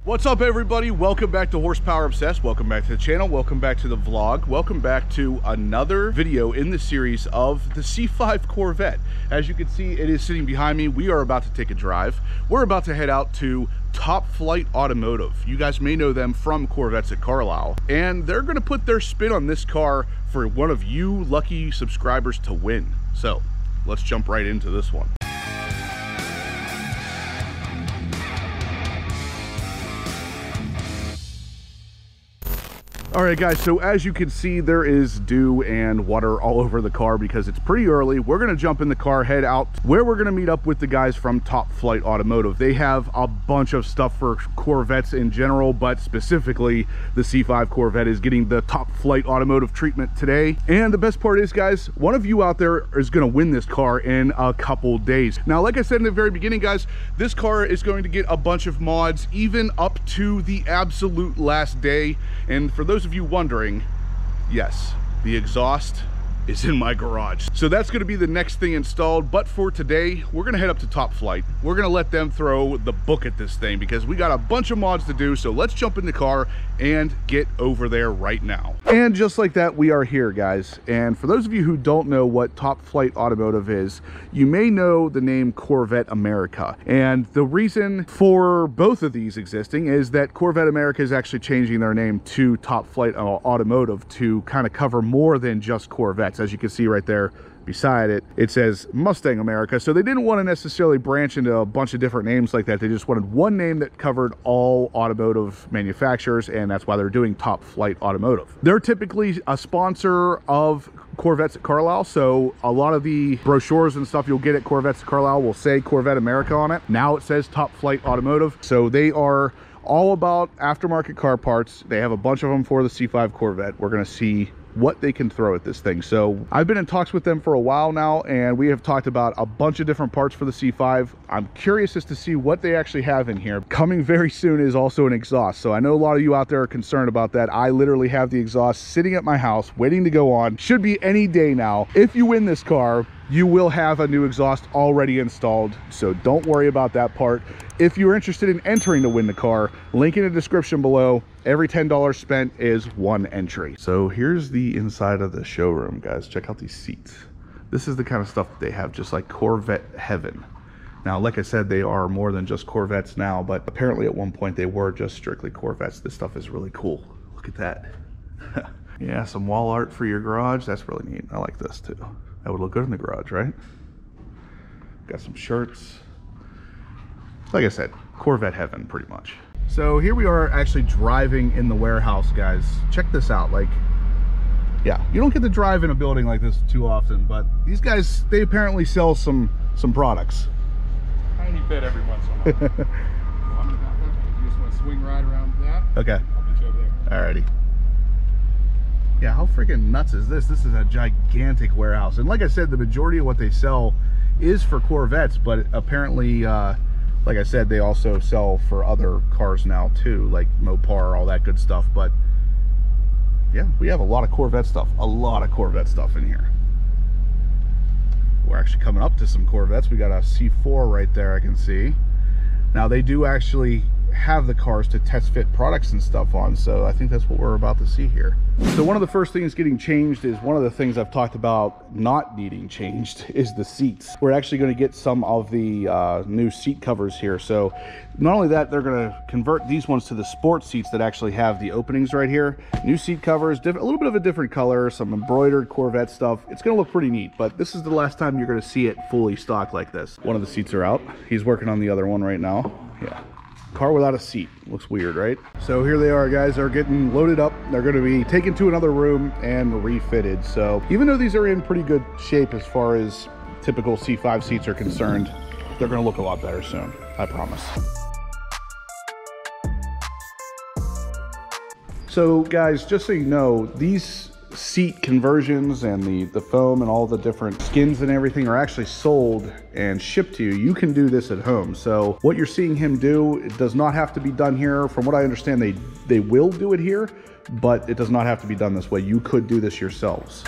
What's up, everybody? Welcome back to Horsepower Obsessed. Welcome back to the channel. Welcome back to the vlog. Welcome back to another video in the series of the C5 Corvette. As you can see, it is sitting behind me. We are about to take a drive. We're about to head out to Top Flight Automotive. You guys may know them from Corvettes at Carlisle, and they're going to put their spin on this car for one of you lucky subscribers to win. So let's jump right into this one. All right, guys, so as you can see, there is dew and water all over the car because it's pretty early. We're going to jump in the car, head out where we're going to meet up with the guys from Top Flight Automotive. They have a bunch of stuff for Corvettes in general, but specifically the C5 Corvette is getting the Top Flight Automotive treatment today. And the best part is, guys, one of you out there is going to win this car in a couple days. Now, like I said in the very beginning, guys, this car is going to get a bunch of mods, even up to the absolute last day. And for those of you wondering, yes, the exhaust is in my garage. So that's going to be the next thing installed. But for today, we're going to head up to Top Flight. We're going to let them throw the book at this thing because we got a bunch of mods to do. So let's jump in the car and get over there right now. And just like that, we are here, guys. And for those of you who don't know what Top Flight Automotive is, you may know the name Corvette America. And the reason for both of these existing is that Corvette America is actually changing their name to Top Flight Automotive to kind of cover more than just Corvettes. As you can see right there beside it, it says Mustang America. So they didn't want to necessarily branch into a bunch of different names like that. They just wanted one name that covered all automotive manufacturers, and that's why they're doing Top Flight Automotive. They're typically a sponsor of Corvettes at Carlisle, so a lot of the brochures and stuff you'll get at Corvettes at Carlisle will say Corvette America on it. Now it says Top Flight Automotive. So they are all about aftermarket car parts. They have a bunch of them for the C5 Corvette. We're going to see what they can throw at this thing. So I've been in talks with them for a while now, and we have talked about a bunch of different parts for the C5. I'm curious as to see what they actually have in here. Coming very soon is also an exhaust. So I know a lot of you out there are concerned about that. I literally have the exhaust sitting at my house waiting to go on. Should be any day now. If you win this car, you will have a new exhaust already installed, so don't worry about that part. If you're interested in entering to win the car, link in the description below. Every $10 spent is one entry. So here's the inside of the showroom, guys. Check out these seats. This is the kind of stuff that they have, just like Corvette heaven. Now, like I said, they are more than just Corvettes now, but apparently at one point they were just strictly Corvettes. This stuff is really cool. Look at that. Yeah, some wall art for your garage. That's really neat. I like this too. That would look good in the garage, right? Got some shirts. Like I said, Corvette heaven, pretty much. So here we are actually driving in the warehouse, guys. Check this out. Like, yeah, you don't get to drive in a building like this too often, but these guys, they apparently sell some products. Tiny bit every once in a while. You just want to swing right around that? Okay. I'll meet you over there. Alrighty. Yeah, how freaking nuts is this? This is a gigantic warehouse. And like I said, the majority of what they sell is for Corvettes, but apparently, like I said, they also sell for other cars now too, like Mopar, all that good stuff. But yeah, we have a lot of Corvette stuff, in here. We're actually coming up to some Corvettes. We got a C4 right there, I can see. Now they do actually have the cars to test fit products and stuff on, so I think that's what we're about to see here. So one of the first things getting changed is one of the things I've talked about not needing changed is the seats. We're actually going to get some of the new seat covers here. So not only that, they're going to convert these ones to the sport seats that actually have the openings right here. New seat covers, a little bit of a different color, some embroidered Corvette stuff. It's going to look pretty neat, but this is the last time you're going to see it fully stocked like this. One of the seats are out. He's working on the other one right now. Yeah. Car without a seat. Looks weird, right? So here they are, guys. They're getting loaded up. They're going to be taken to another room and refitted. So even though these are in pretty good shape as far as typical C5 seats are concerned, they're going to look a lot better soon. I promise. So guys, just so you know, these seat conversions and the foam and all the different skins and everything are actually sold and shipped to you. You can do this at home. So what you're seeing him do, it does not have to be done here. From what I understand, they will do it here, but it does not have to be done this way. You could do this yourselves.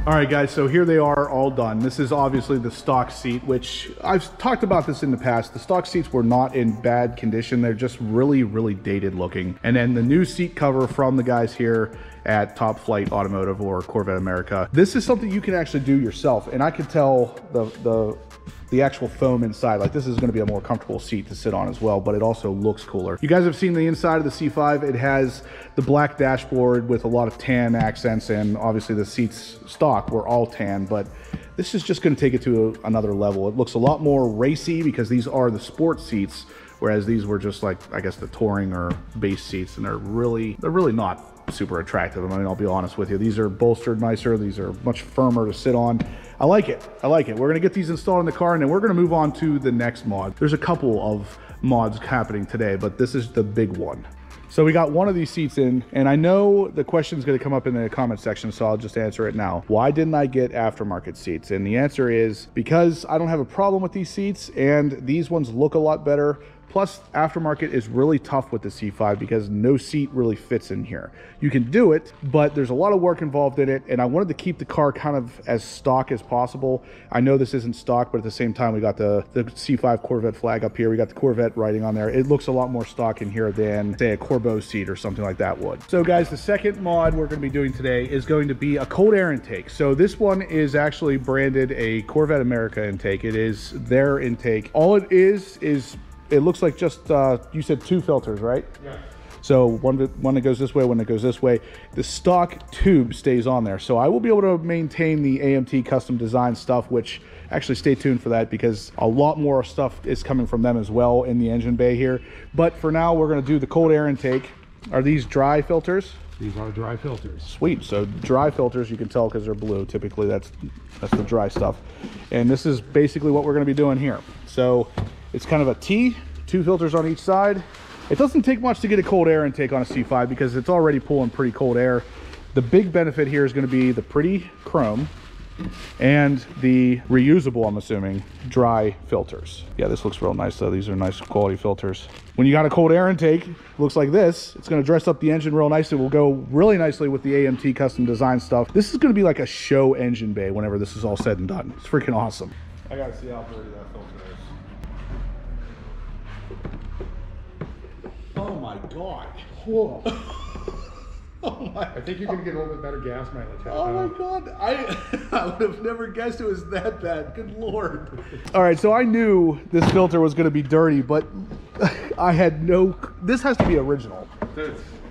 All right, guys, so here they are all done. This is obviously the stock seat, which I've talked about this in the past. The stock seats were not in bad condition. They're just really, really dated looking. And then the new seat cover from the guys here at Top Flight Automotive or Corvette America. This is something you can actually do yourself. And I could tell the actual foam inside, like this is going to be a more comfortable seat to sit on as well, but it also looks cooler. You guys have seen the inside of the C5. It has the black dashboard with a lot of tan accents, and obviously the seats stock were all tan, but this is just going to take it to another level. It looks a lot more racy because these are the sport seats, whereas these were just like, I guess, the touring or base seats, and they're really not super attractive. I mean, I'll be honest with you. These are bolstered nicer. These are much firmer to sit on. I like it. I like it. We're gonna get these installed in the car, and then we're gonna move on to the next mod. There's a couple of mods happening today, but this is the big one. So we got one of these seats in, and I know the question's gonna come up in the comment section, so I'll just answer it now. Why didn't I get aftermarket seats? And the answer is because I don't have a problem with these seats, and these ones look a lot better. Plus, aftermarket is really tough with the C5 because no seat really fits in here. You can do it, but there's a lot of work involved in it, and I wanted to keep the car kind of as stock as possible. I know this isn't stock, but at the same time, we got the C5 Corvette flag up here. We got the Corvette writing on there. It looks a lot more stock in here than, say, a Corbeau seat or something like that would. So, guys, the second mod we're going to be doing today is going to be a cold air intake. So this one is actually branded a Corvette America intake. It is their intake. All it is it looks like just, you said 2 filters, right? Yeah. So one that goes this way, one that goes this way. The stock tube stays on there. So I will be able to maintain the AMT custom design stuff, which actually stay tuned for that because a lot more stuff is coming from them as well in the engine bay here. But for now, we're gonna do the cold air intake. Are these dry filters? These are dry filters. Sweet. So dry filters, you can tell because they're blue. Typically that's the dry stuff. And this is basically what we're gonna be doing here. So it's kind of a T, 2 filters on each side. It doesn't take much to get a cold air intake on a C5 because it's already pulling pretty cold air. The big benefit here is going to be the pretty chrome and the reusable, I'm assuming, dry filters. Yeah, this looks real nice though. These are nice quality filters. When you got a cold air intake, looks like this. It's going to dress up the engine real nicely. It will go really nicely with the AMT custom design stuff. This is going to be like a show engine bay whenever this is all said and done. It's freaking awesome. I got to see how dirty that filter is. Oh my God. Whoa. Oh my. I think you can get a little bit better gas mileage. Oh my God. I would have never guessed it was that bad. Good Lord. All right, so I knew this filter was going to be dirty, but I had no... This has to be original.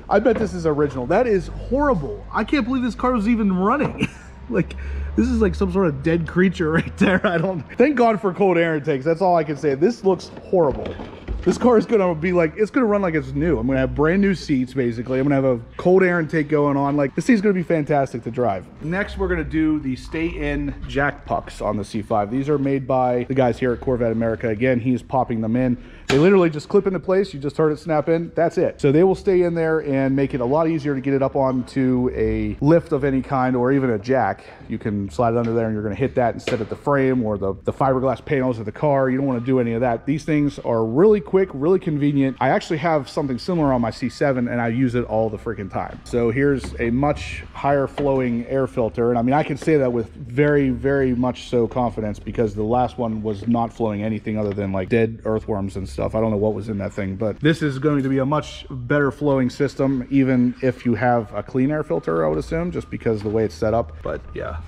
I bet this is original. That is horrible. I can't believe this car was even running. Like, this is like some sort of dead creature right there. I don't... Thank God for cold air intakes. That's all I can say. This looks horrible. This car is gonna be like, it's gonna run like it's new. I'm gonna have brand new seats, basically. I'm gonna have a cold air intake going on. Like, this thing's gonna be fantastic to drive. Next, we're gonna do the stay-in jack pucks on the C5. These are made by the guys here at Corvette America. Again, he's popping them in. They literally just clip into place. You just heard it snap in. That's it. So they will stay in there and make it a lot easier to get it up onto a lift of any kind or even a jack. You can slide it under there and you're gonna hit that instead of the frame or the fiberglass panels of the car. You don't wanna do any of that. These things are really quick, really convenient. I actually have something similar on my C7 and I use it all the freaking time. So here's a much higher flowing air filter. And I mean, I can say that with very, very much so confidence because the last one was not flowing anything other than like dead earthworms and stuff. I don't know what was in that thing, but this is going to be a much better flowing system, even if you have a clean air filter, I would assume, just because of the way it's set up. But yeah,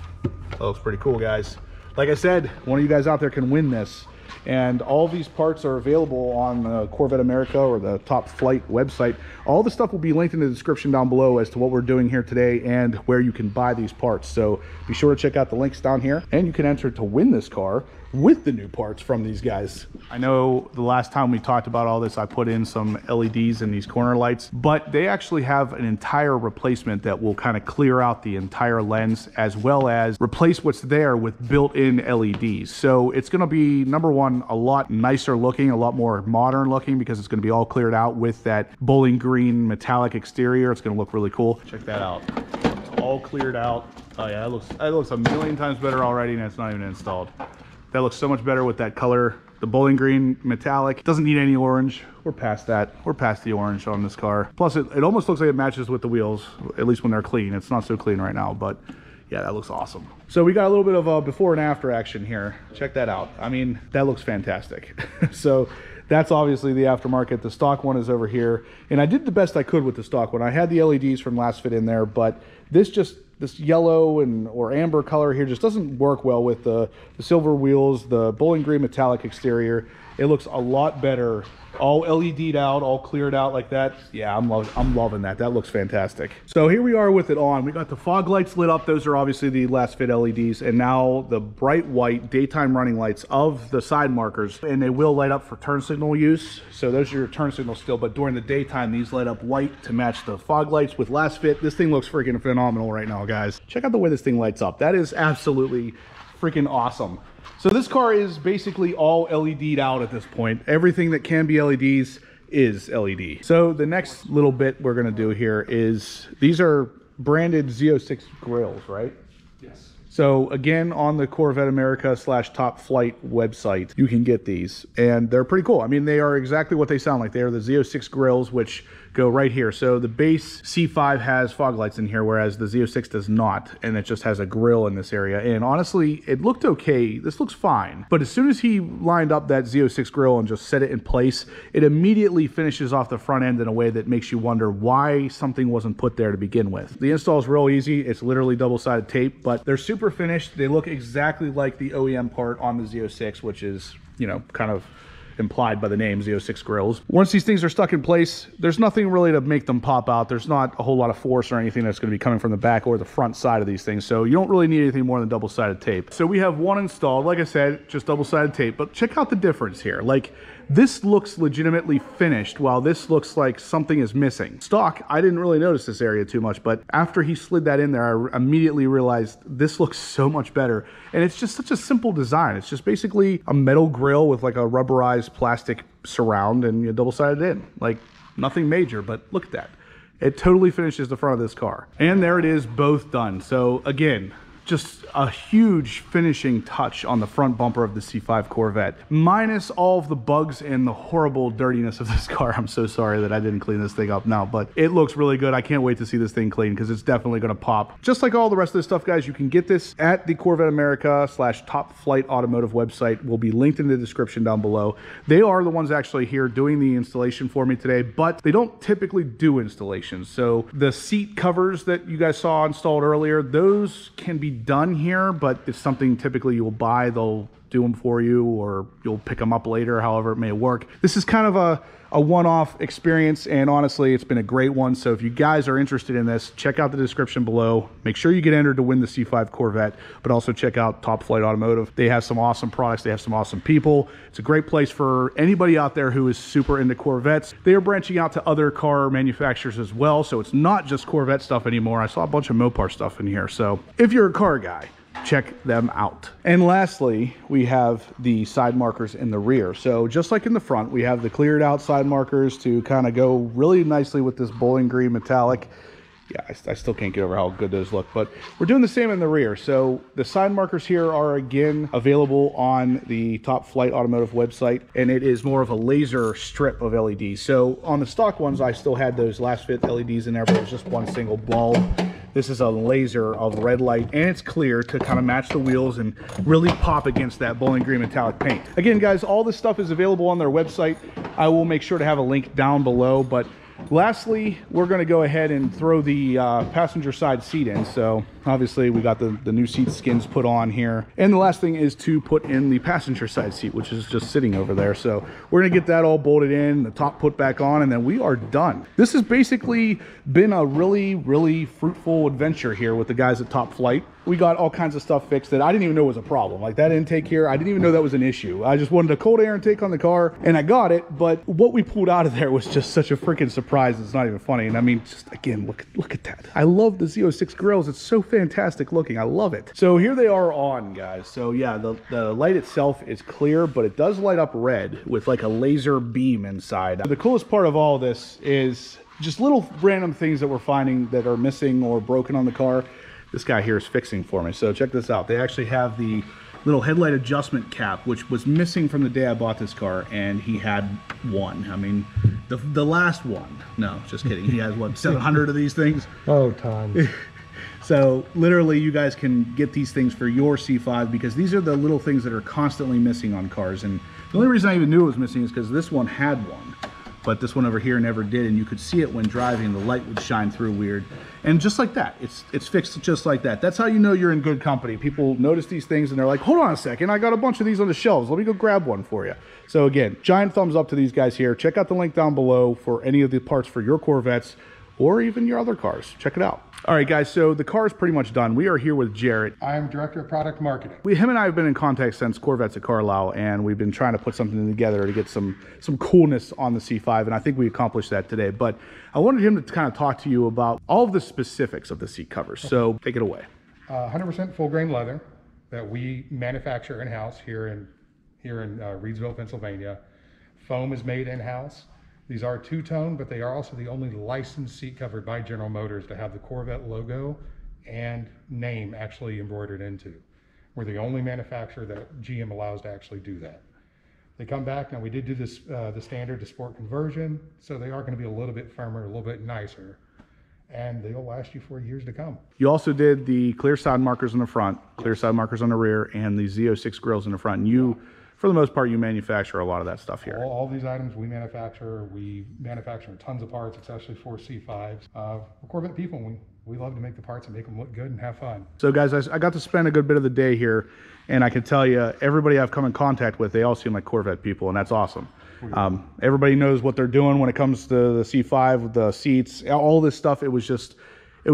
that looks pretty cool, guys. Like I said, one of you guys out there can win this. And all these parts are available on Corvette America or the Top Flight website. All the stuff will be linked in the description down below as to what we're doing here today and where you can buy these parts. So be sure to check out the links down here and you can enter to win this car with the new parts from these guys. I know the last time we talked about all this, I put in some LEDs in these corner lights, but they actually have an entire replacement that will kind of clear out the entire lens as well as replace what's there with built-in LEDs. So it's going to be, number one, a lot nicer looking, a lot more modern looking because it's going to be all cleared out with that bowling green metallic exterior. It's going to look really cool. Check that out. It's all cleared out. Oh yeah, it looks a million times better already and it's not even installed. That looks so much better with that color. The bowling green metallic doesn't need any orange. We're past that. We're past the orange on this car. Plus, it almost looks like it matches with the wheels, at least when they're clean. It's not so clean right now, but Yeah, that looks awesome. So we got a little bit of a before and after action here. Check that out. I mean, that looks fantastic. So that's obviously the aftermarket. The stock one is over here. And I did the best I could with the stock one. I had the LEDs from last fit in there, but this yellow or amber color here just doesn't work well with the silver wheels, the bowling green metallic exterior. It looks a lot better, all LED'd out, all cleared out like that. Yeah, I'm loving that. That looks fantastic. So here we are with it on. We got the fog lights lit up. Those are obviously the last fit LEDs, and now the bright white daytime running lights of the side markers, and they will light up for turn signal use. So those are your turn signals still, but during the daytime, these light up white to match the fog lights with last fit. This thing looks freaking phenomenal right now, guys. Check out the way this thing lights up. That is absolutely freaking awesome. So this car is basically all LED'd out at this point. Everything that can be LEDs is LED. So the next little bit we're gonna do here is, these are branded Z06 Grilles, right? Yes. So again, on the Corvette America / Top Flight website, you can get these, and they're pretty cool. I mean, they are exactly what they sound like. They are the Z06 Grilles, which go right here. So the base C5 has fog lights in here, whereas the Z06 does not, and it just has a grill in this area. And honestly, it looked okay. This looks fine. But as soon as he lined up that Z06 grill and just set it in place, it immediately finishes off the front end in a way that makes you wonder why something wasn't put there to begin with. The install is real easy. It's literally double-sided tape, but they're super finished. They look exactly like the OEM part on the Z06, which is, you know, kind of implied by the name Z06 Grilles. Once these things are stuck in place, there's nothing really to make them pop out. There's not a whole lot of force or anything that's going to be coming from the back or the front side of these things. So you don't really need anything more than double-sided tape. So we have one installed, like I said, just double-sided tape, but check out the difference here. Like, this looks legitimately finished while this looks like something is missing. Stock, I didn't really notice this area too much, but after he slid that in there, I immediately realized this looks so much better. And it's just such a simple design. It's just basically a metal grill with like a rubberized plastic surround, and you double-sided in. Like, nothing major, but look at that. It totally finishes the front of this car. And there it is, both done. So again, just a huge finishing touch on the front bumper of the C5 Corvette, minus all of the bugs and the horrible dirtiness of this car. I'm so sorry that I didn't clean this thing up now, but it looks really good. I can't wait to see this thing clean because it's definitely going to pop. Just like all the rest of this stuff, guys, you can get this at the Corvette America / Top Flight Automotive website. Will be linked in the description down below. They are the ones actually here doing the installation for me today, but they don't typically do installations. So the seat covers that you guys saw installed earlier, those can be done here, but it's something typically you'll buy. They'll do them for you, or you'll pick them up later, however it may work. This is kind of a one-off experience, and honestly, it's been a great one. So if you guys are interested in this, check out the description below. Make sure you get entered to win the C5 Corvette, but also check out Top Flight Automotive. They have some awesome products. They have some awesome people. It's a great place for anybody out there who is super into Corvettes. They are branching out to other car manufacturers as well, so it's not just Corvette stuff anymore. I saw a bunch of Mopar stuff in here. So if you're a car guy, check them out. And lastly, we have the side markers in the rear. So just like in the front, we have the cleared out side markers to kind of go really nicely with this bowling green metallic. Yeah, I still can't get over how good those look, but we're doing the same in the rear. So the side markers here are again available on the Top Flight Automotive website, and it is more of a laser strip of LEDs. So on the stock ones, I still had those last fit LEDs in there, but it was just one single bulb. This is a laser of red light, and it's clear to kind of match the wheels and really pop against that bowling green metallic paint. Again, guys, all this stuff is available on their website. I will make sure to have a link down below, but lastly, we're going to go ahead and throw the passenger side seat in. So obviously we got the new seat skins put on here, and the last thing is to put in the passenger side seat, which is just sitting over there. So we're going to get that all bolted in, the top put back on, and then we are done. This has basically been a really fruitful adventure here with the guys at Top Flight. We got all kinds of stuff fixed that I didn't even know was a problem. Like that intake here, I didn't even know that was an issue. I just wanted a cold air intake on the car, and I got it, but what we pulled out of there was just such a freaking surprise. It's not even funny. And I mean, just again, look at that. I love the Z06 Grilles. It's so fantastic looking. I love it. So here they are on, guys. So yeah, the light itself is clear, but it does light up red with like a laser beam inside. The coolest part of all of this is just little random things that we're finding that are missing or broken on the car. This guy here is fixing for me. So check this out. They actually have the little headlight adjustment cap, which was missing from the day I bought this car, and he had one. I mean, the last one. No, just kidding. He has what, 700 of these things? Oh, Tom. So literally you guys can get these things for your C5 because these are the little things that are constantly missing on cars. And the only reason I even knew it was missing is because this one had one, but this one over here never did. And you could see it when driving, the light would shine through weird. And just like that, it's fixed just like that. That's how you know you're in good company. People notice these things and they're like, hold on a second, I got a bunch of these on the shelves. Let me go grab one for you. So again, giant thumbs up to these guys here. Check out the link down below for any of the parts for your Corvettes or even your other cars. Check it out. All right, guys, so the car is pretty much done. We are here with Jarrett. I'm Director of Product Marketing. Him and I have been in contact since Corvettes at Carlisle, and we've been trying to put something together to get some coolness on the C5, and I think we accomplished that today. But I wanted him to kind of talk to you about all of the specifics of the seat covers. So take it away. 100% full grain leather that we manufacture in-house here in Murrysville, Pennsylvania. Foam is made in-house. These are two-tone, but they are also the only licensed seat cover by General Motors to have the Corvette logo and name actually embroidered into. We're the only manufacturer that GM allows to actually do that. They come back, now we did do this, the standard to sport conversion, so they are going to be a little bit firmer, a little bit nicer, and they'll last you for years to come. You also did the clear side markers in the front, clear side markers on the rear, and the Z06 grilles in the front. And you, for the most part, you manufacture a lot of that stuff here. All these items we manufacture. We manufacture tons of parts, especially for C5s. We're Corvette people, and we love to make the parts and make them look good and have fun. So guys, I got to spend a good bit of the day here, and I can tell you, everybody I've come in contact with, they all seem like Corvette people, and that's awesome. Everybody knows what they're doing when it comes to the C5, the seats, all this stuff. It was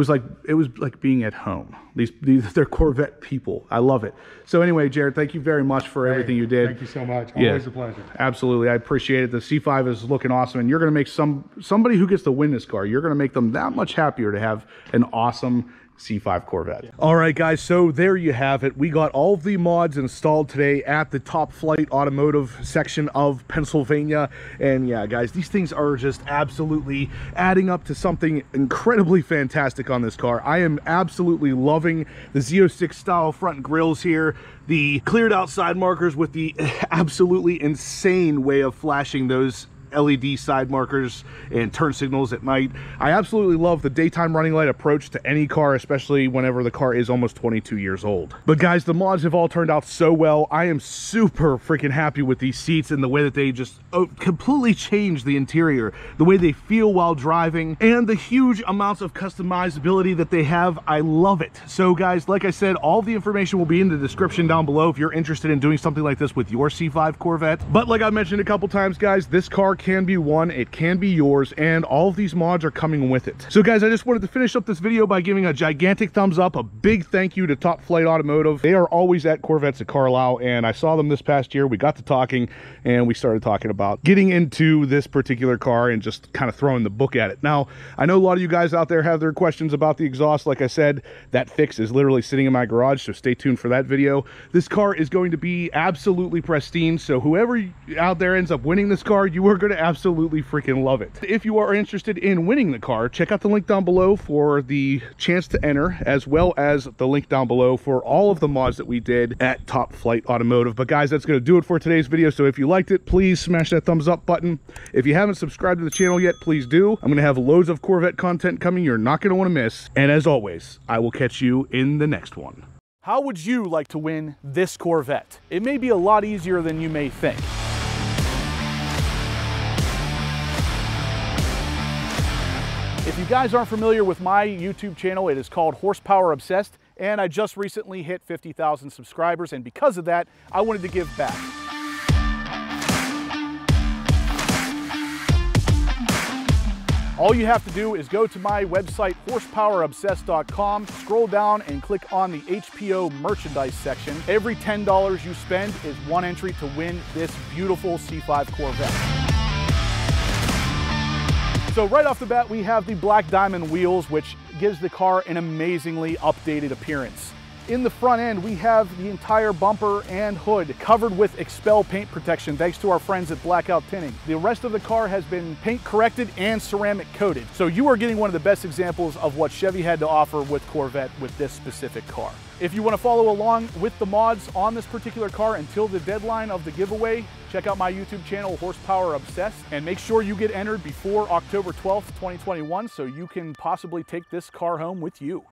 like being at home. They're Corvette people. I love it. So anyway, Jared, thank you very much for everything you did. Thank you so much. Always a pleasure. Absolutely. I appreciate it. The C5 is looking awesome, and you're going to make somebody who gets to win this car, you're going to make them that much happier to have an awesome C5 Corvette. All right, guys, so there you have it. We got all of the mods installed today at the Top Flight Automotive section of Pennsylvania. And yeah, guys, these things are just absolutely adding up to something incredibly fantastic on this car. I am absolutely loving the Z06 style front grills here, the cleared out side markers with the absolutely insane way of flashing those LED side markers and turn signals at night. I absolutely love the daytime running light approach to any car, especially whenever the car is almost 22 years old. But guys, the mods have all turned out so well. I am super freaking happy with these seats and the way that they just completely changed the interior, the way they feel while driving, and the huge amounts of customizability that they have. I love it. So guys, like I said, all the information will be in the description down below if you're interested in doing something like this with your C5 Corvette. But like I mentioned a couple times, guys, this car can be won, it can be yours, and all of these mods are coming with it. So guys, I just wanted to finish up this video by giving a gigantic thumbs up, a big thank you to Top Flight Automotive. They are always at Corvettes at Carlisle, and I saw them this past year. We got to talking, and we started talking about getting into this particular car and just kind of throwing the book at it. Now, I know a lot of you guys out there have their questions about the exhaust. Like I said, that fix is literally sitting in my garage, so stay tuned for that video. This car is going to be absolutely pristine, so whoever out there ends up winning this car, you are going to absolutely freaking love it. If you are interested in winning the car, check out the link down below for the chance to enter, as well as the link down below for all of the mods that we did at Top Flight Automotive. But guys, that's going to do it for today's video. So if you liked it, please smash that thumbs up button. If you haven't subscribed to the channel yet, please do. I'm going to have loads of Corvette content coming you're not going to want to miss. And as always, I will catch you in the next one. How would you like to win this Corvette? It may be a lot easier than you may think. If you guys aren't familiar with my YouTube channel, it is called Horsepower Obsessed, and I just recently hit 50,000 subscribers, and because of that, I wanted to give back. All you have to do is go to my website, horsepowerobsessed.com, scroll down and click on the HPO merchandise section. Every $10 you spend is one entry to win this beautiful C5 Corvette. So right off the bat, we have the black diamond wheels, which gives the car an amazingly updated appearance. In the front end, we have the entire bumper and hood covered with XPEL paint protection, thanks to our friends at Blackout Tinting. The rest of the car has been paint corrected and ceramic coated. So you are getting one of the best examples of what Chevy had to offer with Corvette with this specific car. If you want to follow along with the mods on this particular car until the deadline of the giveaway, check out my YouTube channel, Horsepower Obsessed, and make sure you get entered before October 12th, 2021, so you can possibly take this car home with you.